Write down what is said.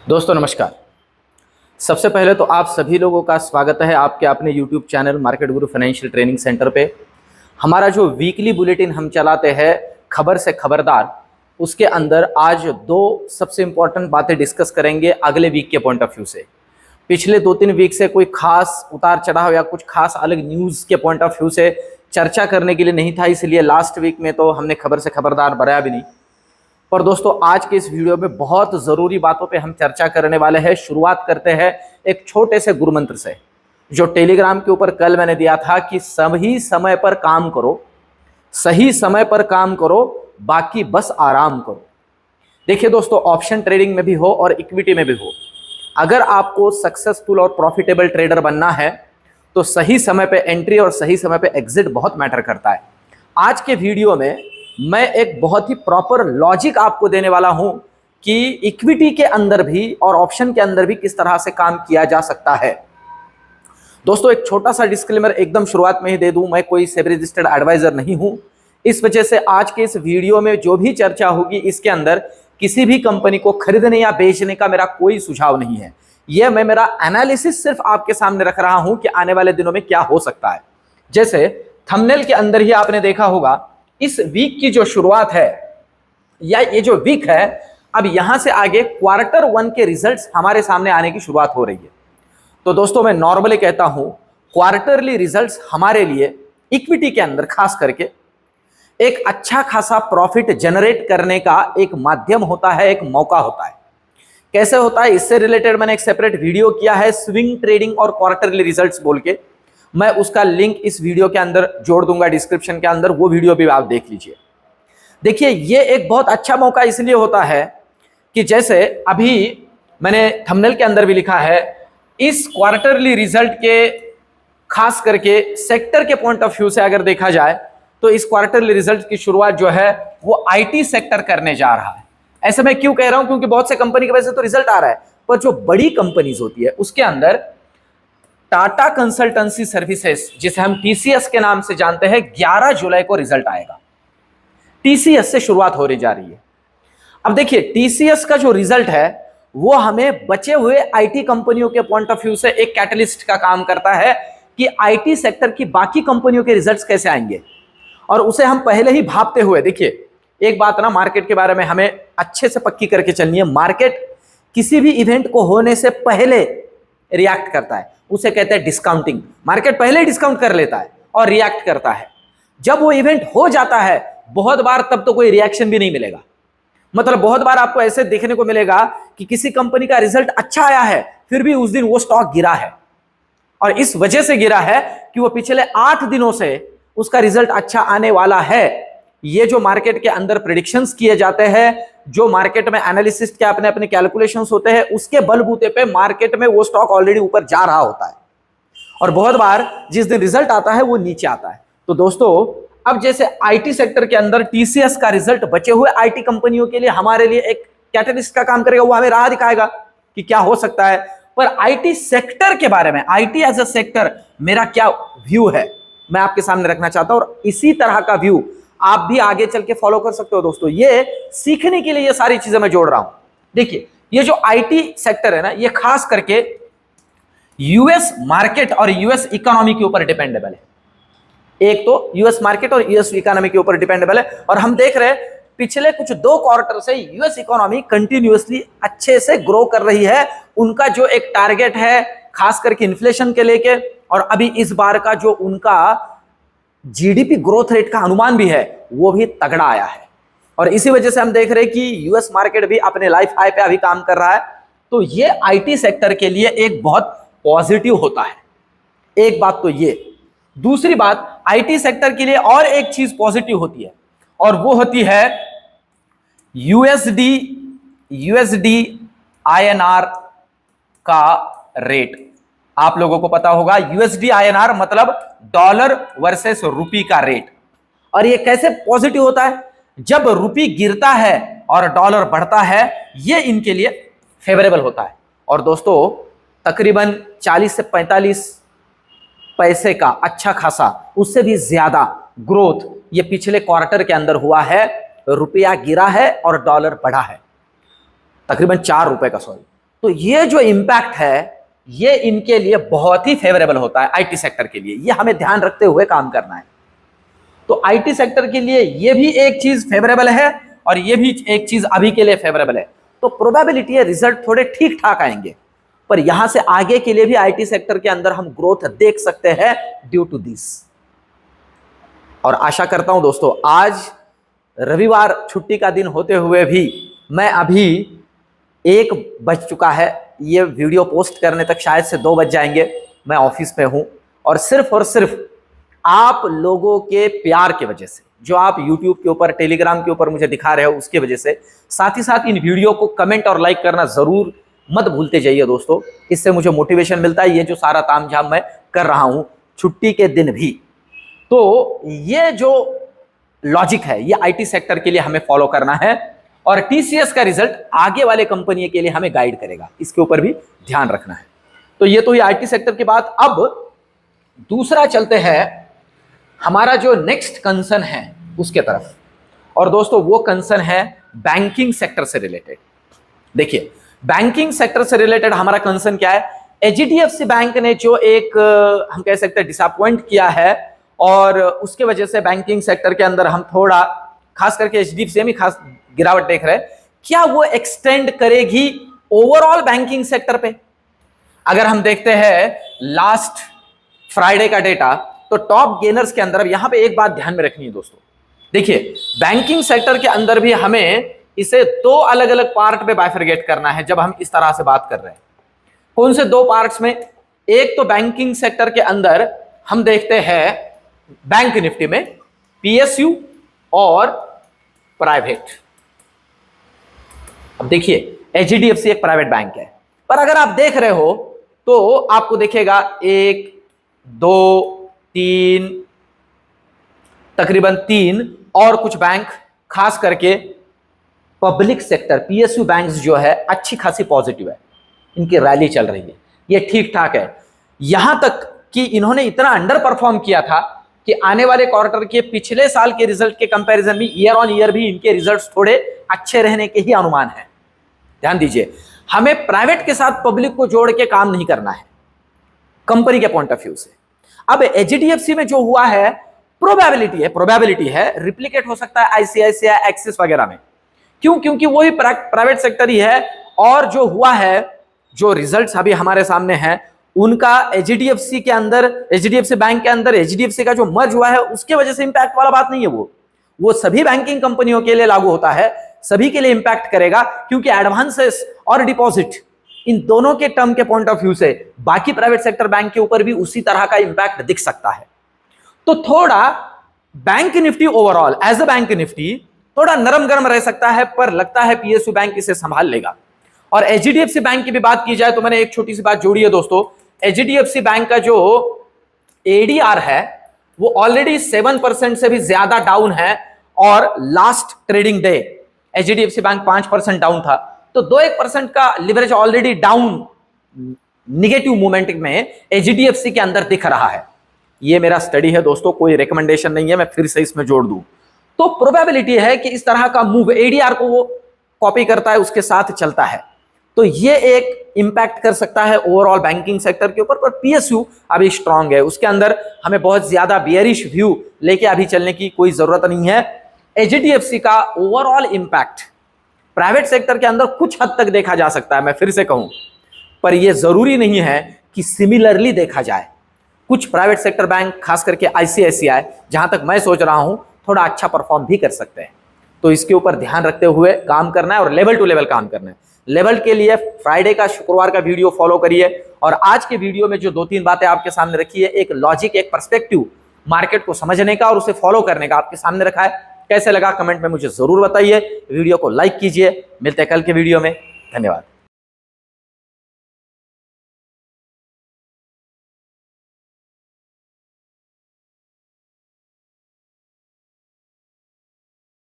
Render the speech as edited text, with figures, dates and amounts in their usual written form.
दोस्तों नमस्कार। सबसे पहले तो आप सभी लोगों का स्वागत है आपके अपने YouTube चैनल मार्केट गुरु फाइनेंशियल ट्रेनिंग सेंटर पे। हमारा जो वीकली बुलेटिन हम चलाते हैं खबर से खबरदार, उसके अंदर आज दो सबसे इम्पोर्टेंट बातें डिस्कस करेंगे अगले वीक के पॉइंट ऑफ व्यू से। पिछले 2-3 वीक से कोई खास उतार चढ़ाव या कुछ खास अलग न्यूज़ के पॉइंट ऑफ व्यू से चर्चा करने के लिए नहीं था, इसलिए लास्ट वीक में तो हमने खबर से खबरदार बनाया भी नहीं। पर दोस्तों आज के इस वीडियो में बहुत ज़रूरी बातों पे हम चर्चा करने वाले हैं। शुरुआत करते हैं एक छोटे से गुरु मंत्र से, जो टेलीग्राम के ऊपर कल मैंने दिया था कि सही समय पर काम करो, सही समय पर काम करो, बाकी बस आराम करो। देखिए दोस्तों, ऑप्शन ट्रेडिंग में भी हो और इक्विटी में भी हो, अगर आपको सक्सेसफुल और प्रॉफिटेबल ट्रेडर बनना है तो सही समय पे एंट्री और सही समय पे एग्जिट बहुत मैटर करता है। आज के वीडियो में मैं एक बहुत ही प्रॉपर लॉजिक आपको देने वाला हूं कि इक्विटी के अंदर भी और ऑप्शन के अंदर भी किस तरह से काम किया जा सकता है। दोस्तों एक छोटा सा डिस्क्लेमर एकदम शुरुआत में ही दे दूं, मैं कोई सेबी रजिस्टर्ड एडवाइजर नहीं हूं। इस वजह से आज के इस वीडियो में जो भी चर्चा होगी इसके अंदर किसी भी कंपनी को खरीदने या बेचने का मेरा कोई सुझाव नहीं है। यह मैं मेरा एनालिसिस सिर्फ आपके सामने रख रहा हूं कि आने वाले दिनों में क्या हो सकता है। जैसे थंबनेल के अंदर ही आपने देखा होगा, इस वीक की जो शुरुआत है या ये जो वीक है, अब यहां से आगे क्वार्टर 1 के रिजल्ट्स हमारे सामने आने की शुरुआत हो रही है। तो दोस्तों मैं नॉर्मली कहता हूं क्वार्टरली रिजल्ट्स हमारे लिए इक्विटी के अंदर खास करके एक अच्छा खासा प्रॉफिट जनरेट करने का एक माध्यम होता है, एक मौका होता है। कैसे होता है इससे रिलेटेड मैंने एक सेपरेट वीडियो किया है, स्विंग ट्रेडिंग और क्वार्टरली रिजल्ट्स बोल के। मैं उसका लिंक इस वीडियो के अंदर जोड़ दूंगा डिस्क्रिप्शन के अंदर, वो वीडियो भी आप देख लीजिए। देखिए ये एक बहुत अच्छा मौका इसलिए होता है कि जैसे अभी मैंने थंबनेल के अंदर भी लिखा है, इस क्वार्टरली रिजल्ट के खास करके सेक्टर के पॉइंट ऑफ व्यू से अगर देखा जाए तो इस क्वार्टरली रिजल्ट की शुरुआत जो है वो आईटी सेक्टर करने जा रहा है। ऐसे मैं क्यों कह रहा हूं, क्योंकि बहुत से कंपनी की वजह से तो रिजल्ट आ रहा है, पर जो बड़ी कंपनीज होती है उसके अंदर टाटा कंसल्टेंसी सर्विसेज, जिसे हम टीसीएस के नाम से जानते हैं, 11 जुलाई को रिजल्ट आएगा। टीसीएस से शुरुआत होने जा रही है। अब देखिए टीसीएस का जो रिजल्ट है वो हमें बचे हुए आईटी कंपनियों के पॉइंट ऑफ व्यू से एक कैटलिस्ट का काम करता है कि आईटी सेक्टर की बाकी कंपनियों के रिजल्ट्स कैसे आएंगे, और उसे हम पहले ही भापते हुए। देखिए एक बात ना, मार्केट के बारे में हमें अच्छे से पक्की करके चलनी है। मार्केट किसी भी इवेंट को होने से पहले रिएक्ट करता है, उसे कहते हैं डिस्काउंटिंग। मार्केट पहले डिस्काउंट कर लेता है और रिएक्ट करता है। जब वो इवेंट हो जाता है बहुत बार तब तो कोई रिएक्शन भी नहीं मिलेगा। मतलब बहुत बार आपको ऐसे देखने को मिलेगा कि किसी कंपनी का रिजल्ट अच्छा आया है फिर भी उस दिन वो स्टॉक गिरा है, और इस वजह से गिरा है कि वो पिछले 8 दिनों से उसका रिजल्ट अच्छा आने वाला है। ये जो मार्केट के अंदर प्रेडिक्शंस किए जाते हैं, जो मार्केट में एनालिसिस के अपने अपने कैलकुलेशंस होते हैं, उसके बलबूते पे मार्केट में वो स्टॉक ऑलरेडी ऊपर जा रहा होता है, और बहुत बार जिस दिन रिजल्ट आता है वो नीचे आता है। तो दोस्तों अब जैसे आईटी सेक्टर के अंदर टीसीएस का रिजल्ट बचे हुए आईटी कंपनियों के लिए हमारे लिए एक कैटलिस्ट का काम करेगा, वो हमें राह दिखाएगा कि क्या हो सकता है। पर आईटी सेक्टर के बारे में, आईटी एज अ सेक्टर, मेरा क्या व्यू है मैं आपके सामने रखना चाहता हूं, और इसी तरह का व्यू आप भी आगे चल के फॉलो कर सकते हो। दोस्तों ये सीखने के लिए ये सारी चीजें मैं जोड़ रहा हूं। देखिए ये जो आईटी सेक्टर है ना, ये खास करके यूएस मार्केट और यूएस इकोनॉमी के ऊपर डिपेंडेबल है। एक तो यूएस मार्केट और यूएस इकोनॉमी के ऊपर डिपेंडेबल है, और हम देख रहे हैं पिछले कुछ 2 क्वार्टर से यूएस इकोनॉमी कंटिन्यूअसली अच्छे से ग्रो कर रही है। उनका जो एक टारगेट है खास करके इन्फ्लेशन के लेके, और अभी इस बार का जो उनका जीडीपी ग्रोथ रेट का अनुमान भी है वो भी तगड़ा आया है, और इसी वजह से हम देख रहे हैं कि यूएस मार्केट भी अपने लाइफ हाई पे अभी काम कर रहा है। तो ये आईटी सेक्टर के लिए एक बहुत पॉजिटिव होता है। एक बात तो ये। दूसरी बात, आईटी सेक्टर के लिए और एक चीज पॉजिटिव होती है, और वो होती है यूएसडी आईएनआर का रेट। आप लोगों को पता होगा यूएसडी आईएनआर मतलब डॉलर वर्सेस रुपी का रेट। और ये कैसे पॉजिटिव होता है? जब रुपी गिरता है और डॉलर बढ़ता है, ये इनके लिए फेवरेबल होता है। और दोस्तों तकरीबन 40 से 45 पैसे का अच्छा खासा, उससे भी ज्यादा ग्रोथ ये पिछले क्वार्टर के अंदर हुआ है। रुपया गिरा है और डॉलर बढ़ा है, तकरीबन 4 रुपए का, सॉरी। तो ये जो इंपैक्ट है ये इनके लिए बहुत ही फेवरेबल होता है आईटी सेक्टर के लिए। ये हमें ध्यान रखते हुए काम करना है। तो आईटी सेक्टर के लिए ये भी एक चीज फेवरेबल है और ये भी एक चीज अभी के लिए फेवरेबल है। तो प्रोबेबिलिटी है रिजल्ट थोड़े ठीक ठाक आएंगे, पर यहां से आगे के लिए भी आईटी सेक्टर के अंदर हम ग्रोथ देख सकते हैं ड्यू टू दिस। और आशा करता हूं दोस्तों, आज रविवार छुट्टी का दिन होते हुए भी मैं अभी 1 बज चुका है, ये वीडियो पोस्ट करने तक शायद से 2 बज जाएंगे, मैं ऑफिस पे हूं और सिर्फ आप लोगों के प्यार की वजह से, जो आप YouTube के ऊपर, टेलीग्राम के ऊपर मुझे दिखा रहे हो उसकी वजह से, साथ ही साथ इन वीडियो को कमेंट और लाइक करना जरूर मत भूलते जाइए दोस्तों। इससे मुझे मोटिवेशन मिलता है, ये जो सारा तामझाम मैं कर रहा हूं छुट्टी के दिन भी। तो ये जो लॉजिक है ये आईटी सेक्टर के लिए हमें फॉलो करना है और टीसीएस का रिजल्ट आगे वाले कंपनी के लिए हमें गाइड करेगा, इसके ऊपर भी ध्यान रखना है। तो ये तो ये आईटी सेक्टर की बात। अब दूसरा चलते हैं हमारा जो नेक्स्ट कंसर्न है उसके तरफ, और दोस्तों वो कंसर्न है बैंकिंग सेक्टर से रिलेटेड। देखिए, बैंकिंग सेक्टर से रिलेटेड हमारा कंसर्न क्या है, एचडीएफसी बैंक ने जो एक हम कह सकते हैं डिसअपॉइंट किया है और उसके वजह से बैंकिंग सेक्टर के अंदर हम थोड़ा, खास करके एचडीएफसी में खास गिरावट देख रहे हैं। क्या वो एक्सटेंड करेगी ओवरऑल बैंकिंग सेक्टर पे? अगर हम देखते हैं लास्ट फ्राइडे का डेटा, तो टॉप गेनर्स के अंदर, अब यहां पे एक बात ध्यान में रखनी है दोस्तों, देखिए बैंकिंग सेक्टर के अंदर भी हमें इसे 2 अलग अलग पार्ट में बाइफरगेट करना है जब हम इस तरह से बात कर रहे हैं। कौन से 2 पार्ट्स में? एक तो बैंकिंग सेक्टर के अंदर हम देखते हैं बैंक निफ्टी में पीएसयू और प्राइवेट। अब देखिए एचडीएफसी एक प्राइवेट बैंक है, पर अगर आप देख रहे हो तो आपको दिखेगा 1, 2, 3, तकरीबन 3 और कुछ बैंक, खास करके पब्लिक सेक्टर पीएसयू बैंक्स जो है अच्छी खासी पॉजिटिव है, इनकी रैली चल रही है, ये ठीक ठाक है। यहां तक कि इन्होंने इतना अंडर परफॉर्म किया था कि आने वाले क्वार्टर के पिछले साल के रिजल्ट के कंपैरिजन में ईयर ऑन ईयर भी इनके रिजल्ट्स थोड़े अच्छे रहने के ही अनुमान है। ध्यान दीजिए, हमें प्राइवेट के साथ पब्लिक को जोड़ के काम नहीं करना है कंपनी के पॉइंट ऑफ व्यू से। अब एचडीएफसी में जो हुआ है प्रोबेबिलिटी है रिप्लिकेट हो सकता है आईसीआईसीआई, एक्सिस वगैरह में। क्यों? क्योंकि वही प्राइवेट सेक्टर ही है और जो हुआ है, जो रिजल्ट्स अभी हमारे सामने हैं उनका एचडीएफसी के अंदर, एचडीएफसी बैंक के अंदर एचडीएफसी का जो मर्ज हुआ है उसके वजह से इंपैक्ट वाला बात नहीं है। वो सभी बैंकिंग कंपनियों के लिए लागू होता है, सभी के लिए इंपैक्ट करेगा, क्योंकि एडवांसेस और डिपॉजिट इन दोनों के टर्म के पॉइंट ऑफ व्यू से बाकी प्राइवेट सेक्टर बैंक के ऊपर भी उसी तरह का इंपैक्ट दिख सकता है। तो थोड़ा bank nifty overall as a bank nifty थोड़ा नरम गरम रह सकता है, पर लगता है पीएसयू बैंक इसे संभाल लेगा। और एचडीएफसी बैंक की भी बात की जाए तो मैंने एक छोटी सी बात जोड़ी है दोस्तों, एचडीएफसी बैंक का जो एडीआर है वो ऑलरेडी 7% से भी ज्यादा डाउन है और last trading day HDFC bank 5% down था। तो 2-1% का leverage already down negative movement में एचडीएफसी के अंदर दिख रहा है। ये मेरा स्टडी है दोस्तों, कोई रिकमेंडेशन नहीं है, मैं फिर से इसमें जोड़ दूं। तो प्रोबेबिलिटी है कि इस तरह का मूव एडीआर को वो कॉपी करता है, उसके साथ चलता है, तो ये एक इंपैक्ट कर सकता है ओवरऑल बैंकिंग सेक्टर के ऊपर। पर पीएसयू अभी स्ट्रांग है, उसके अंदर हमें बहुत ज्यादा बियरिश व्यू लेके अभी चलने की कोई जरूरत नहीं है। एचडीएफसी का ओवरऑल इंपैक्ट प्राइवेट सेक्टर के अंदर कुछ हद तक देखा जा सकता है, मैं फिर से कहूं, पर यह जरूरी नहीं है कि सिमिलरली देखा जाए। कुछ प्राइवेट सेक्टर बैंक, खास करके आईसीआईसीआई, जहां तक मैं सोच रहा हूं थोड़ा अच्छा परफॉर्म भी कर सकते हैं। तो इसके ऊपर ध्यान रखते हुए काम करना है और लेवल टू लेवल काम करना है। लेवल के लिए फ्राइडे का, शुक्रवार का वीडियो फॉलो करिए। और आज के वीडियो में जो 2-3 बातें आपके सामने रखी है, एक लॉजिक, एक पर्सपेक्टिव मार्केट को समझने का और उसे फॉलो करने का आपके सामने रखा है। कैसे लगा कमेंट में मुझे जरूर बताइए, वीडियो को लाइक कीजिए। मिलते हैं कल के वीडियो में, धन्यवाद।